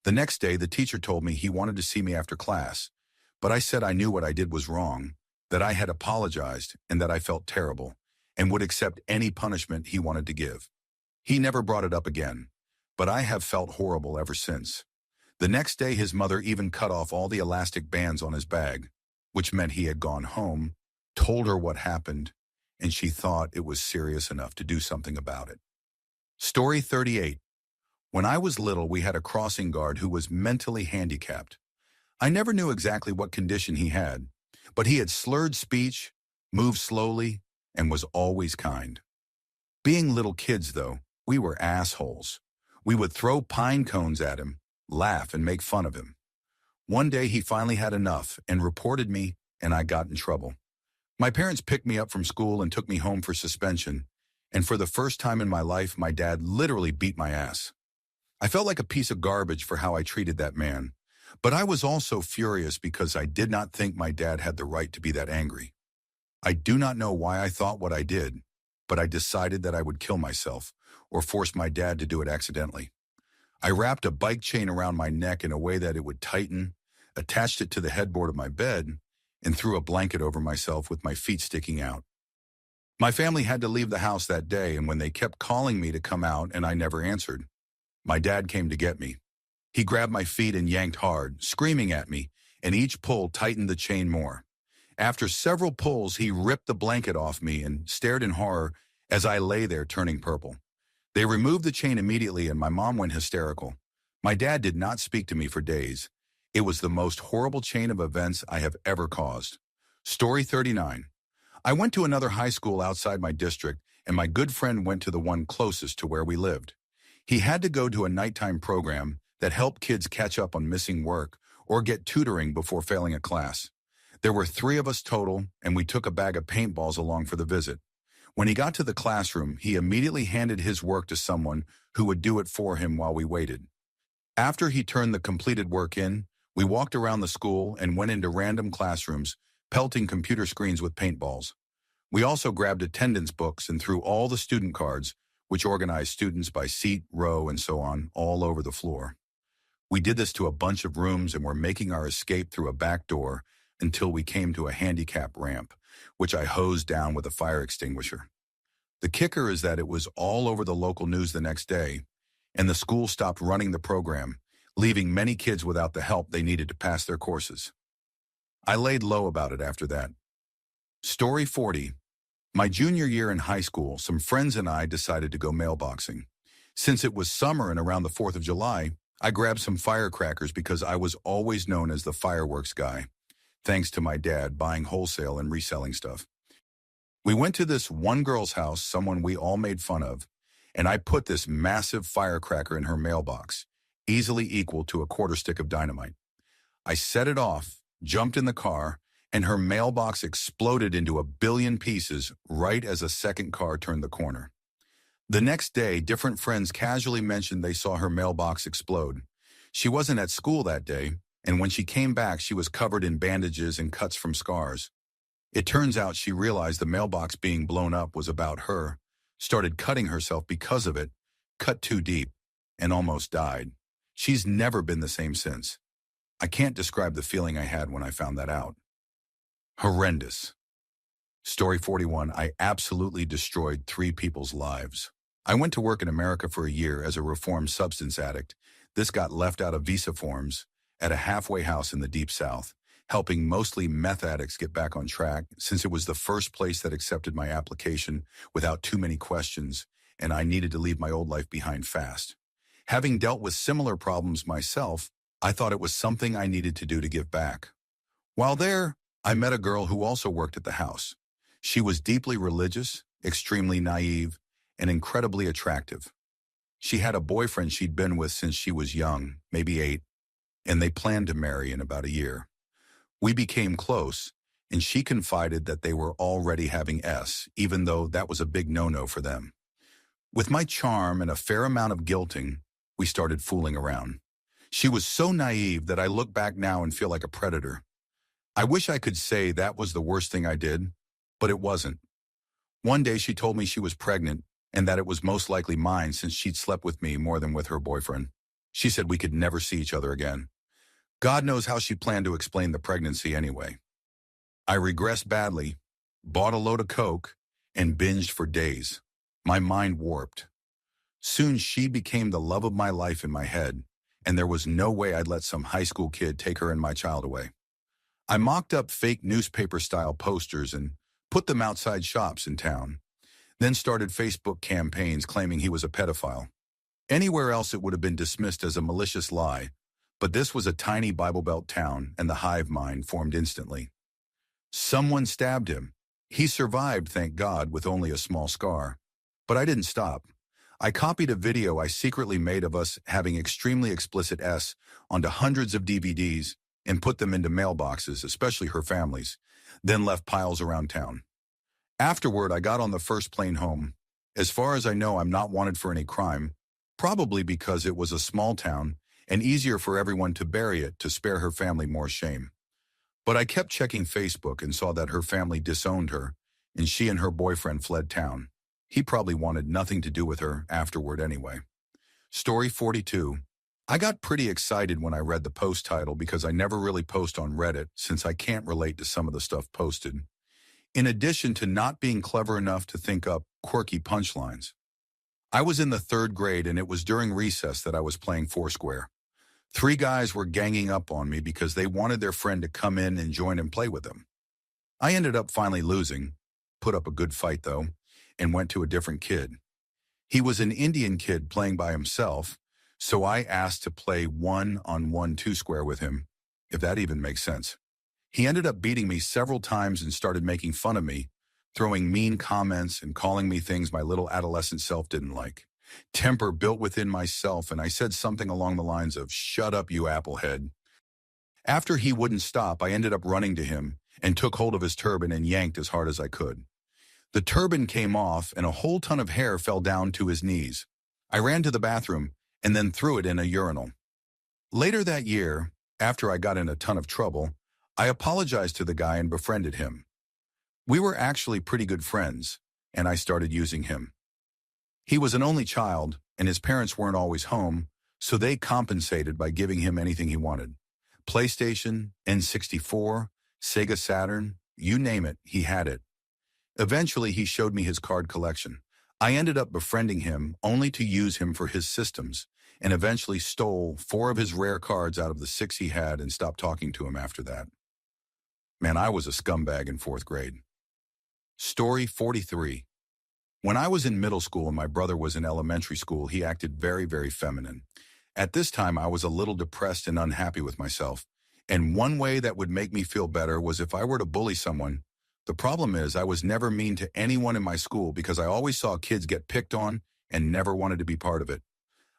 The next day, the teacher told me he wanted to see me after class, but I said I knew what I did was wrong, that I had apologized and that I felt terrible, and would accept any punishment he wanted to give. He never brought it up again, but I have felt horrible ever since. The next day, his mother even cut off all the elastic bands on his bag, which meant he had gone home, told her what happened, and she thought it was serious enough to do something about it. Story 38. When I was little, we had a crossing guard who was mentally handicapped. I never knew exactly what condition he had, but he had slurred speech, moved slowly, and was always kind. Being little kids, though, we were assholes. We would throw pine cones at him, laugh, and make fun of him. One day he finally had enough and reported me, and I got in trouble. My parents picked me up from school and took me home for suspension, and for the first time in my life, my dad literally beat my ass. I felt like a piece of garbage for how I treated that man, but I was also furious because I did not think my dad had the right to be that angry. I do not know why I thought what I did, but I decided that I would kill myself or force my dad to do it accidentally. I wrapped a bike chain around my neck in a way that it would tighten, attached it to the headboard of my bed, and threw a blanket over myself with my feet sticking out. My family had to leave the house that day, and when they kept calling me to come out and I never answered, my dad came to get me. He grabbed my feet and yanked hard, screaming at me, and each pull tightened the chain more. After several pulls, he ripped the blanket off me and stared in horror as I lay there turning purple. They removed the chain immediately and my mom went hysterical. My dad did not speak to me for days. It was the most horrible chain of events I have ever caused. Story 39. I went to another high school outside my district, and my good friend went to the one closest to where we lived. He had to go to a nighttime program that helped kids catch up on missing work or get tutoring before failing a class. There were 3 of us total, and we took a bag of paintballs along for the visit. When he got to the classroom, he immediately handed his work to someone who would do it for him while we waited. After he turned the completed work in, we walked around the school and went into random classrooms, pelting computer screens with paintballs. We also grabbed attendance books and threw all the student cards, which organized students by seat, row, and so on, all over the floor. We did this to a bunch of rooms and were making our escape through a back door until we came to a handicap ramp, which I hosed down with a fire extinguisher. The kicker is that it was all over the local news the next day, and the school stopped running the program, leaving many kids without the help they needed to pass their courses. I laid low about it after that. Story 40. My junior year in high school, some friends and I decided to go mailboxing. Since it was summer and around the 4th of July, I grabbed some firecrackers because I was always known as the fireworks guy, thanks to my dad buying wholesale and reselling stuff. We went to this one girl's house, someone we all made fun of, and I put this massive firecracker in her mailbox, easily equal to a quarter stick of dynamite. I set it off, jumped in the car, and her mailbox exploded into a billion pieces right as a second car turned the corner. The next day, different friends casually mentioned they saw her mailbox explode. She wasn't at school that day, and when she came back, she was covered in bandages and cuts from scars. It turns out she realized the mailbox being blown up was about her, started cutting herself because of it, cut too deep, and almost died. She's never been the same since. I can't describe the feeling I had when I found that out. Horrendous. Story 41. I absolutely destroyed 3 people's lives. I went to work in America for a year as a reformed substance addict. This got left out of visa forms at a halfway house in the Deep South, helping mostly meth addicts get back on track since it was the first place that accepted my application without too many questions, and I needed to leave my old life behind fast. Having dealt with similar problems myself, I thought it was something I needed to do to give back. While there, I met a girl who also worked at the house. She was deeply religious, extremely naive, and incredibly attractive. She had a boyfriend she'd been with since she was young, maybe 8, and they planned to marry in about a year. We became close, and she confided that they were already having S, even though that was a big no-no for them. With my charm and a fair amount of guilting, we started fooling around. She was so naive that I look back now and feel like a predator. I wish I could say that was the worst thing I did, but it wasn't. One day she told me she was pregnant and that it was most likely mine since she'd slept with me more than with her boyfriend. She said we could never see each other again. God knows how she planned to explain the pregnancy anyway. I regressed badly, bought a load of coke, and binged for days. My mind warped. Soon she became the love of my life in my head, and there was no way I'd let some high school kid take her and my child away. I mocked up fake newspaper-style posters and put them outside shops in town, then started Facebook campaigns claiming he was a pedophile. Anywhere else it would have been dismissed as a malicious lie, but this was a tiny Bible Belt town, and the hive mind formed instantly. Someone stabbed him. He survived, thank God, with only a small scar. But I didn't stop. I copied a video I secretly made of us having extremely explicit S onto hundreds of DVDs and put them into mailboxes, especially her family's, then left piles around town. Afterward, I got on the first plane home. As far as I know, I'm not wanted for any crime, probably because it was a small town and easier for everyone to bury it to spare her family more shame. But I kept checking Facebook and saw that her family disowned her, and she and her boyfriend fled town. He probably wanted nothing to do with her afterward anyway. Story 42. I got pretty excited when I read the post title because I never really post on Reddit since I can't relate to some of the stuff posted. In addition to not being clever enough to think up quirky punchlines. I was in the 3rd grade and it was during recess that I was playing Foursquare. 3 guys were ganging up on me because they wanted their friend to come in and join and play with them. I ended up finally losing, put up a good fight though, and went to a different kid. He was an Indian kid playing by himself, so I asked to play one-on-one two-square with him, if that even makes sense. He ended up beating me several times and started making fun of me, throwing mean comments and calling me things my little adolescent self didn't like. Temper built within myself, and I said something along the lines of, "Shut up, you applehead." After he wouldn't stop, I ended up running to him and took hold of his turban and yanked as hard as I could. The turban came off and a whole ton of hair fell down to his knees. I ran to the bathroom and then threw it in a urinal. Later that year, after I got in a ton of trouble, I apologized to the guy and befriended him. We were actually pretty good friends, and I started using him. He was an only child, and his parents weren't always home, so they compensated by giving him anything he wanted. PlayStation, N64, Sega Saturn, you name it, he had it. Eventually, he showed me his card collection. I ended up befriending him only to use him for his systems, and eventually stole 4 of his rare cards out of the 6 he had and stopped talking to him after that. Man, I was a scumbag in 4th grade. Story 43. When I was in middle school and my brother was in elementary school, he acted very, very feminine. At this time, I was a little depressed and unhappy with myself, and one way that would make me feel better was if I were to bully someone. The problem is I was never mean to anyone in my school because I always saw kids get picked on and never wanted to be part of it.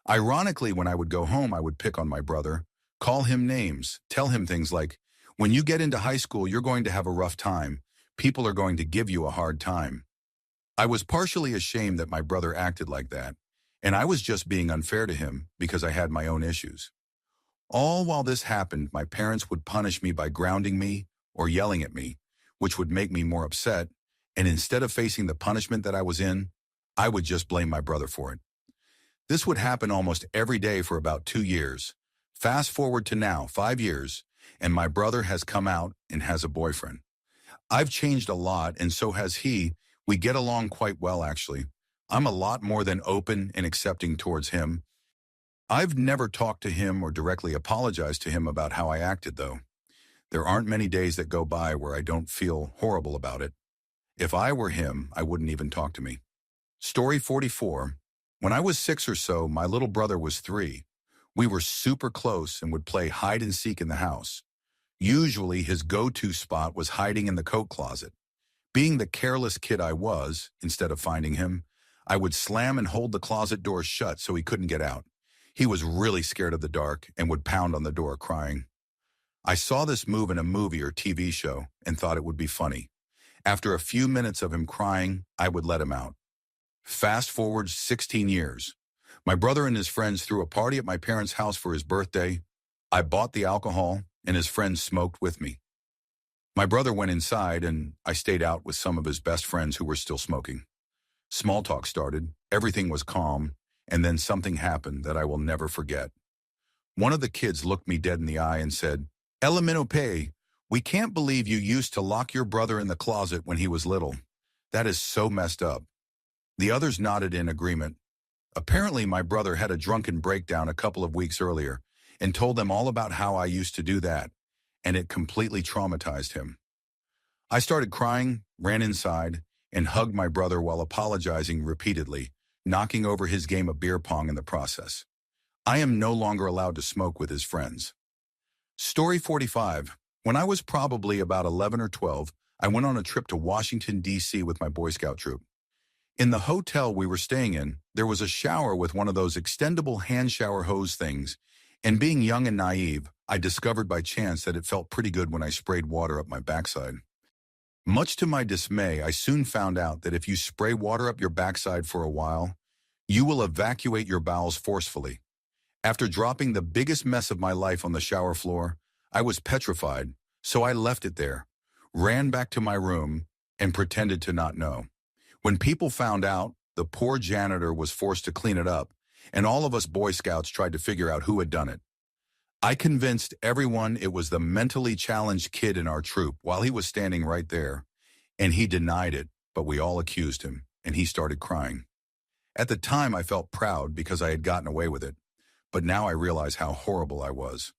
Ironically, when I would go home, I would pick on my brother, call him names, tell him things like, "When you get into high school, you're going to have a rough time. People are going to give you a hard time." I was partially ashamed that my brother acted like that, and I was just being unfair to him because I had my own issues. All while this happened, my parents would punish me by grounding me or yelling at me, which would make me more upset, and instead of facing the punishment that I was in, I would just blame my brother for it. This would happen almost every day for about 2 years. Fast forward to now, 5 years, and my brother has come out and has a boyfriend. I've changed a lot, and so has he. We get along quite well, actually. I'm a lot more than open and accepting towards him. I've never talked to him or directly apologized to him about how I acted, though. There aren't many days that go by where I don't feel horrible about it. If I were him, I wouldn't even talk to me. Story 44. When I was 6 or so, my little brother was 3. We were super close and would play hide and seek in the house. Usually, his go-to spot was hiding in the coat closet. Being the careless kid I was, instead of finding him, I would slam and hold the closet door shut so he couldn't get out. He was really scared of the dark and would pound on the door crying. I saw this move in a movie or TV show and thought it would be funny. After a few minutes of him crying, I would let him out. Fast forward 16 years. My brother and his friends threw a party at my parents' house for his birthday. I bought the alcohol, and his friends smoked with me. My brother went inside, and I stayed out with some of his best friends who were still smoking. Small talk started, everything was calm, and then something happened that I will never forget. One of the kids looked me dead in the eye and said, "Elemento Pay, we can't believe you used to lock your brother in the closet when he was little. That is so messed up." The others nodded in agreement. Apparently, my brother had a drunken breakdown a couple of weeks earlier and told them all about how I used to do that, and it completely traumatized him. I started crying, ran inside, and hugged my brother while apologizing repeatedly, knocking over his game of beer pong in the process. I am no longer allowed to smoke with his friends. Story 45. When I was probably about 11 or 12, I went on a trip to Washington, D.C. with my Boy Scout troop. In the hotel we were staying in, there was a shower with one of those extendable hand shower hose things, and being young and naive, I discovered by chance that it felt pretty good when I sprayed water up my backside. Much to my dismay, I soon found out that if you spray water up your backside for a while, you will evacuate your bowels forcefully. After dropping the biggest mess of my life on the shower floor, I was petrified, so I left it there, ran back to my room, and pretended to not know. When people found out, the poor janitor was forced to clean it up, and all of us Boy Scouts tried to figure out who had done it. I convinced everyone it was the mentally challenged kid in our troop while he was standing right there, and he denied it, but we all accused him, and he started crying. At the time, I felt proud because I had gotten away with it, but now I realize how horrible I was.